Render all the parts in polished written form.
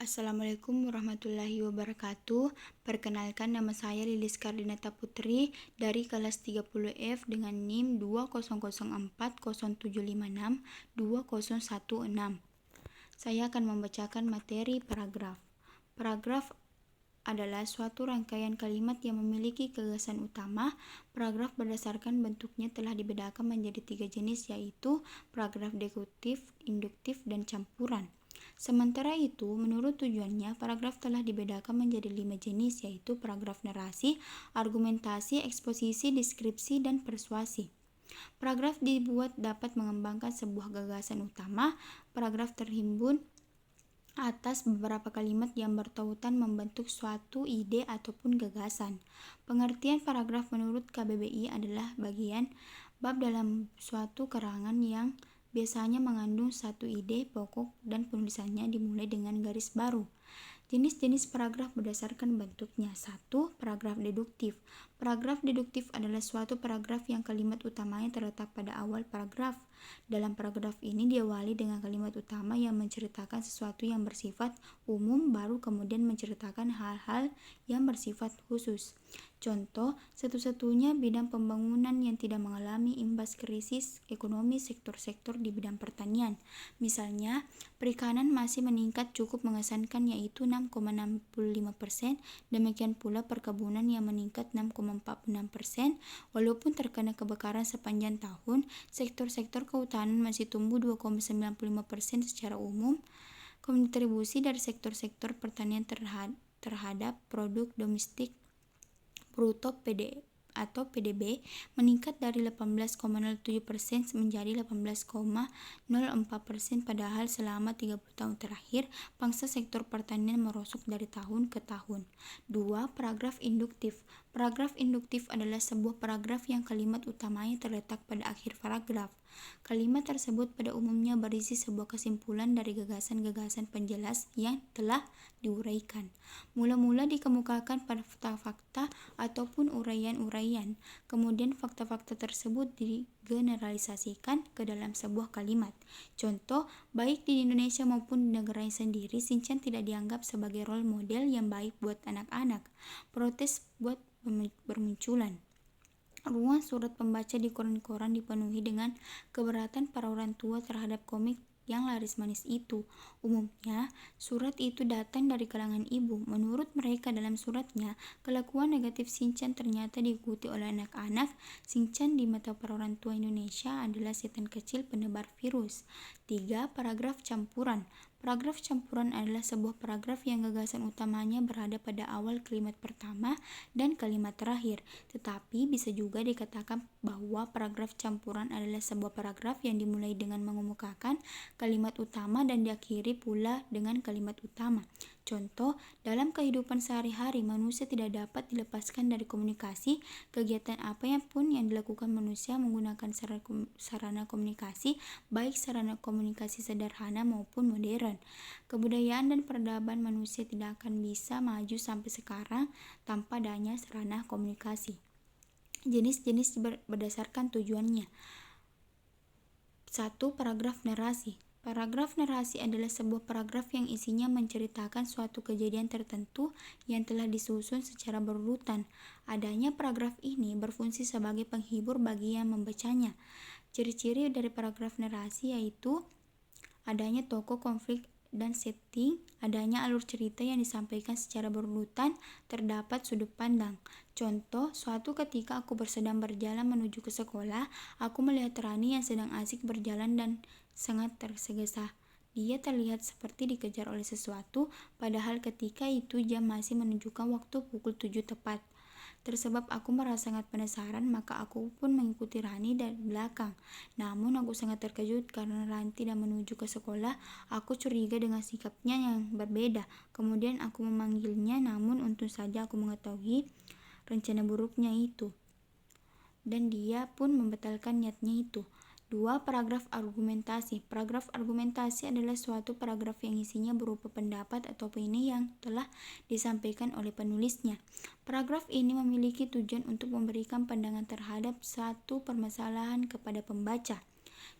Assalamualaikum warahmatullahi wabarakatuh. Perkenalkan, nama saya Lilis Kardinata Putri dari kelas 30F dengan NIM 2004075620116. Saya akan membacakan materi paragraf. Paragraf adalah suatu rangkaian kalimat yang memiliki gagasan utama. Paragraf berdasarkan bentuknya telah dibedakan menjadi 3 jenis, yaitu paragraf deduktif, induktif, dan campuran. Sementara itu, menurut tujuannya, paragraf telah dibedakan menjadi 5 jenis, yaitu paragraf narasi, argumentasi, eksposisi, deskripsi, dan persuasi. Paragraf dibuat dapat mengembangkan sebuah gagasan utama. Paragraf terhimpun atas beberapa kalimat yang bertautan membentuk suatu ide ataupun gagasan. Pengertian paragraf menurut KBBI adalah bagian bab dalam suatu karangan yang biasanya mengandung satu ide pokok dan penulisannya dimulai dengan garis baru. Jenis-jenis paragraf berdasarkan bentuknya. 1. Paragraf deduktif. Paragraf deduktif adalah suatu paragraf yang kalimat utamanya terletak pada awal paragraf. Dalam paragraf ini diawali dengan kalimat utama yang menceritakan sesuatu yang bersifat umum, baru kemudian menceritakan hal-hal yang bersifat khusus. Contoh, satu-satunya bidang pembangunan yang tidak mengalami imbas krisis ekonomi sektor-sektor di bidang pertanian. Misalnya, perikanan masih meningkat cukup mengesankan, yaitu 6,65%, demikian pula perkebunan yang meningkat 6,46%. Walaupun terkena kebakaran sepanjang tahun, sektor-sektor kehutanan masih tumbuh 2,95% secara umum. Kontribusi dari sektor-sektor pertanian terhadap produk domestik bruto PDB meningkat dari 18,07% menjadi 18,04%, padahal selama 30 tahun terakhir pangsa sektor pertanian merosot dari tahun ke tahun. 2. Paragraf induktif. Paragraf induktif adalah sebuah paragraf yang kalimat utamanya terletak pada akhir paragraf. Kalimat tersebut pada umumnya berisi sebuah kesimpulan dari gagasan-gagasan penjelas yang telah diuraikan. Mula-mula dikemukakan pada fakta-fakta ataupun uraian-uraian, kemudian fakta-fakta tersebut digeneralisasikan ke dalam sebuah kalimat. Contoh, baik di Indonesia maupun di negaranya sendiri, Shinchan tidak dianggap sebagai role model yang baik buat anak-anak. Protes buat bermunculan. Ruang surat pembaca di koran-koran dipenuhi dengan keberatan para orang tua terhadap komik yang laris manis itu. Umumnya, surat itu datang dari kalangan ibu. Menurut mereka dalam suratnya, kelakuan negatif Shinchan ternyata diikuti oleh anak-anak. Shinchan di mata para orang tua Indonesia adalah setan kecil penebar virus. 3. Paragraf campuran. Paragraf campuran adalah sebuah paragraf yang gagasan utamanya berada pada awal kalimat pertama dan kalimat terakhir. Tetapi bisa juga dikatakan bahwa paragraf campuran adalah sebuah paragraf yang dimulai dengan mengemukakan kalimat utama dan diakhiri pula dengan kalimat utama. Contoh, dalam kehidupan sehari-hari manusia tidak dapat dilepaskan dari komunikasi. Kegiatan apa pun yang dilakukan manusia menggunakan sarana komunikasi, baik sarana komunikasi sederhana maupun modern. Kebudayaan dan peradaban manusia tidak akan bisa maju sampai sekarang tanpa adanya sarana komunikasi. Jenis-jenis berdasarkan tujuannya. 1. Paragraf narasi. Paragraf narasi adalah sebuah paragraf yang isinya menceritakan suatu kejadian tertentu yang telah disusun secara berurutan. Adanya paragraf ini berfungsi sebagai penghibur bagi yang membacanya. Ciri-ciri dari paragraf narasi yaitu adanya tokoh, konflik, dan setting, adanya alur cerita yang disampaikan secara berurutan, terdapat sudut pandang. Contoh, suatu ketika aku sedang berjalan menuju ke sekolah, aku melihat Rani yang sedang asik berjalan dan sangat tergesa. Dia terlihat seperti dikejar oleh sesuatu, padahal ketika itu jam masih menunjukkan waktu pukul 7 tepat. Tersebab aku merasa sangat penasaran, maka aku pun mengikuti Rani dari belakang. Namun aku sangat terkejut karena Rani tidak menuju ke sekolah. Aku curiga dengan sikapnya yang berbeda. Kemudian aku memanggilnya, namun untung saja aku mengetahui rencana buruknya itu, dan dia pun membatalkan niatnya itu. 2. Paragraf argumentasi. Paragraf argumentasi adalah suatu paragraf yang isinya berupa pendapat atau opini yang telah disampaikan oleh penulisnya. Paragraf ini memiliki tujuan untuk memberikan pandangan terhadap satu permasalahan kepada pembaca.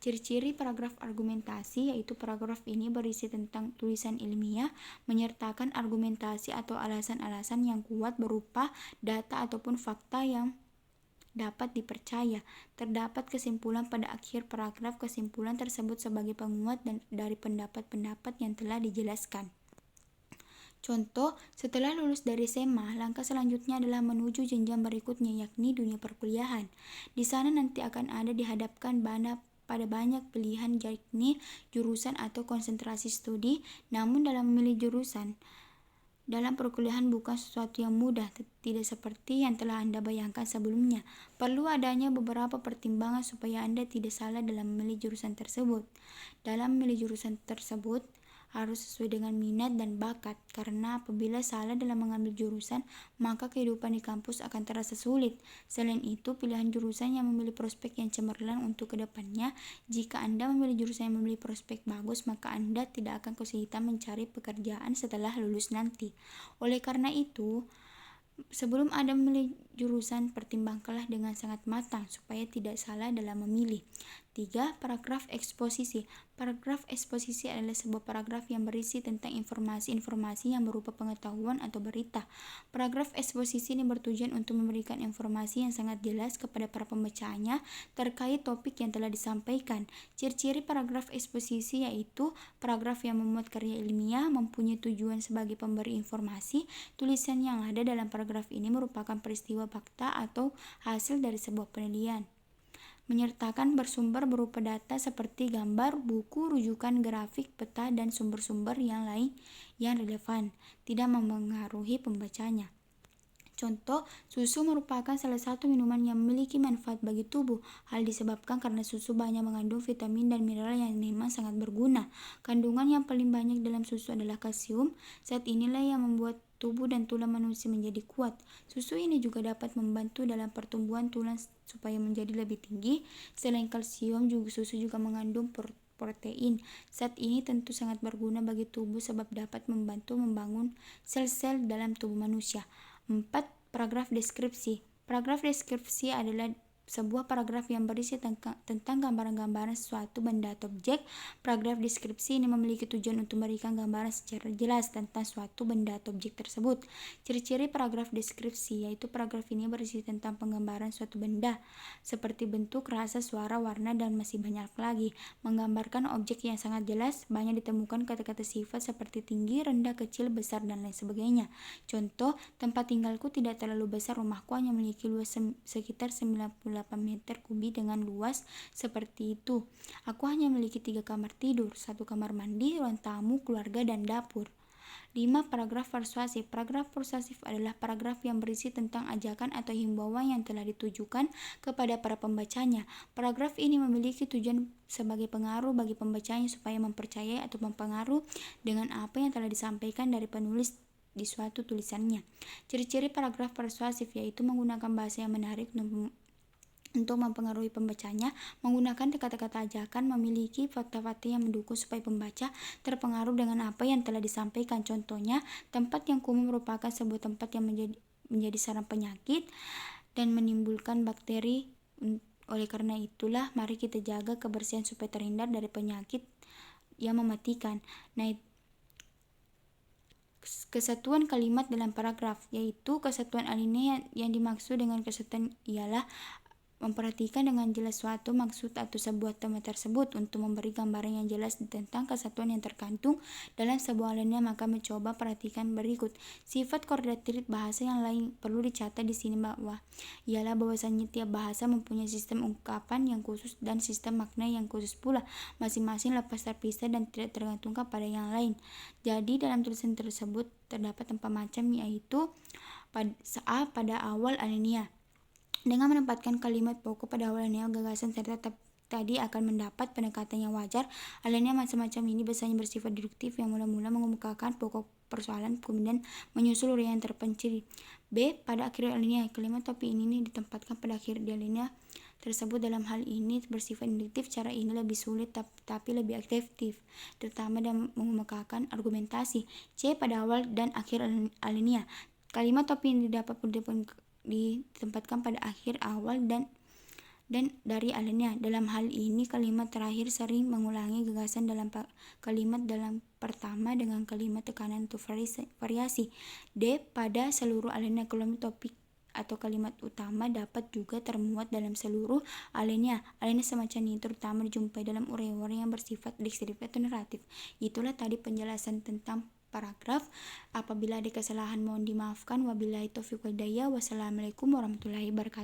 Ciri-ciri paragraf argumentasi yaitu paragraf ini berisi tentang tulisan ilmiah, menyertakan argumentasi atau alasan-alasan yang kuat berupa data ataupun fakta yang dapat dipercaya. Terdapat kesimpulan pada akhir paragraf. Kesimpulan tersebut sebagai penguat dari pendapat-pendapat yang telah dijelaskan. Contoh, setelah lulus dari SMA, langkah selanjutnya adalah menuju jenjang berikutnya, yakni dunia perkuliahan. Di sana nanti akan ada dihadapkan pada banyak pilihan, yakni jurusan atau konsentrasi studi. Namun dalam memilih jurusan dalam perkuliahan bukan sesuatu yang mudah, tidak seperti yang telah Anda bayangkan sebelumnya. Perlu adanya beberapa pertimbangan supaya Anda tidak salah dalam memilih jurusan tersebut. Dalam memilih jurusan tersebut, harus sesuai dengan minat dan bakat, karena apabila salah dalam mengambil jurusan, maka kehidupan di kampus akan terasa sulit. Selain itu, pilihan jurusan yang memiliki prospek yang cemerlang untuk kedepannya. Jika Anda memilih jurusan yang memiliki prospek bagus, maka Anda tidak akan kesulitan mencari pekerjaan setelah lulus nanti. Oleh karena itu, sebelum Anda memilih jurusan, pertimbangkanlah dengan sangat matang supaya tidak salah dalam memilih. 3. Paragraf eksposisi. Paragraf eksposisi adalah sebuah paragraf yang berisi tentang informasi-informasi yang berupa pengetahuan atau berita. Paragraf eksposisi ini bertujuan untuk memberikan informasi yang sangat jelas kepada para pembacanya terkait topik yang telah disampaikan. Ciri-ciri paragraf eksposisi yaitu paragraf yang memuat karya ilmiah, mempunyai tujuan sebagai pemberi informasi. Tulisan yang ada dalam paragraf ini merupakan peristiwa fakta atau hasil dari sebuah penelitian. Menyertakan bersumber berupa data seperti gambar, buku, rujukan, grafik, peta, dan sumber-sumber yang lain yang relevan, tidak mempengaruhi pembacanya. Contoh, susu merupakan salah satu minuman yang memiliki manfaat bagi tubuh. Hal disebabkan karena susu banyak mengandung vitamin dan mineral yang memang sangat berguna. Kandungan yang paling banyak dalam susu adalah kalsium. Zat inilah yang membuat tubuh dan tulang manusia menjadi kuat. Susu ini juga dapat membantu dalam pertumbuhan tulang supaya menjadi lebih tinggi. Selain kalsium, susu juga mengandung protein. Zat ini tentu sangat berguna bagi tubuh sebab dapat membantu membangun sel-sel dalam tubuh manusia. 4. Paragraf deskripsi. Paragraf deskripsi adalah sebuah paragraf yang berisi tentang gambaran-gambaran sesuatu benda atau objek. Paragraf deskripsi ini memiliki tujuan untuk memberikan gambaran secara jelas tentang suatu benda atau objek tersebut. Ciri-ciri paragraf deskripsi yaitu paragraf ini berisi tentang penggambaran suatu benda seperti bentuk, rasa, suara, warna, dan masih banyak lagi. Menggambarkan objek yang sangat jelas, banyak ditemukan kata-kata sifat seperti tinggi, rendah, kecil, besar, dan lain sebagainya. Contoh, tempat tinggalku tidak terlalu besar, rumahku hanya memiliki luas sekitar 98 meter kubik dengan luas seperti itu. Aku hanya memiliki 3 kamar tidur, 1 kamar mandi, ruang tamu, keluarga, dan dapur. 5. Paragraf persuasif. Paragraf persuasif adalah paragraf yang berisi tentang ajakan atau himbauan yang telah ditujukan kepada para pembacanya. Paragraf ini memiliki tujuan sebagai pengaruh bagi pembacanya supaya mempercayai atau mempengaruhi dengan apa yang telah disampaikan dari penulis di suatu tulisannya. Ciri-ciri paragraf persuasif yaitu menggunakan bahasa yang menarik untuk mempengaruhi pembacanya, menggunakan kata-kata ajakan, memiliki fakta-fakta yang mendukung supaya pembaca terpengaruh dengan apa yang telah disampaikan. Contohnya, tempat yang kumuh merupakan sebuah tempat yang menjadi sarang penyakit dan menimbulkan bakteri. Oleh karena itulah, mari kita jaga kebersihan supaya terhindar dari penyakit yang mematikan. Kesatuan kalimat dalam paragraf, yaitu kesatuan alinea yang dimaksud dengan kesatuan ialah memperhatikan dengan jelas suatu maksud atau sebuah tema tersebut. Untuk memberi gambaran yang jelas tentang kesatuan yang terkandung dalam sebuah alinea, maka mencoba perhatikan berikut. Sifat koordinatif bahasa yang lain perlu dicatat di sini bahwa ialah bahwasanya tiap bahasa mempunyai sistem ungkapan yang khusus dan sistem makna yang khusus pula, masing-masing lepas terpisah dan tidak tergantung pada yang lain. Jadi dalam tulisan tersebut terdapat 4 macam, yaitu pada awal alinea. Dengan menempatkan kalimat pokok pada awal alinea, gagasan serta tadi akan mendapat pendekatan yang wajar. Alinea macam-macam ini biasanya bersifat deduktif yang mula-mula mengemukakan pokok persoalan, kemudian menyusul uraian terpencil. B. Pada akhir alinea, kalimat topik ini ditempatkan pada akhir di alinea tersebut. Dalam hal ini bersifat induktif. Cara ini lebih sulit tapi lebih efektif, terutama dalam mengemukakan argumentasi. C. Pada awal dan akhir alinea, kalimat topik ini ditempatkan pada akhir, awal, dan dan dari alinea. Dalam hal ini, kalimat terakhir sering mengulangi gagasan dalam kalimat dalam pertama dengan kalimat tekanan untuk variasi. D. Pada seluruh alinea, kalimat topik atau kalimat utama dapat juga termuat dalam seluruh alinea. Alinea semacam ini terutama dijumpai dalam uraian-uraian yang bersifat deskriptif atau naratif. Itulah tadi penjelasan tentang paragraf. Apabila ada kesalahan mohon dimaafkan. Wabillahi taufiq wal hidayah. Wassalamualaikum warahmatullahi wabarakatuh.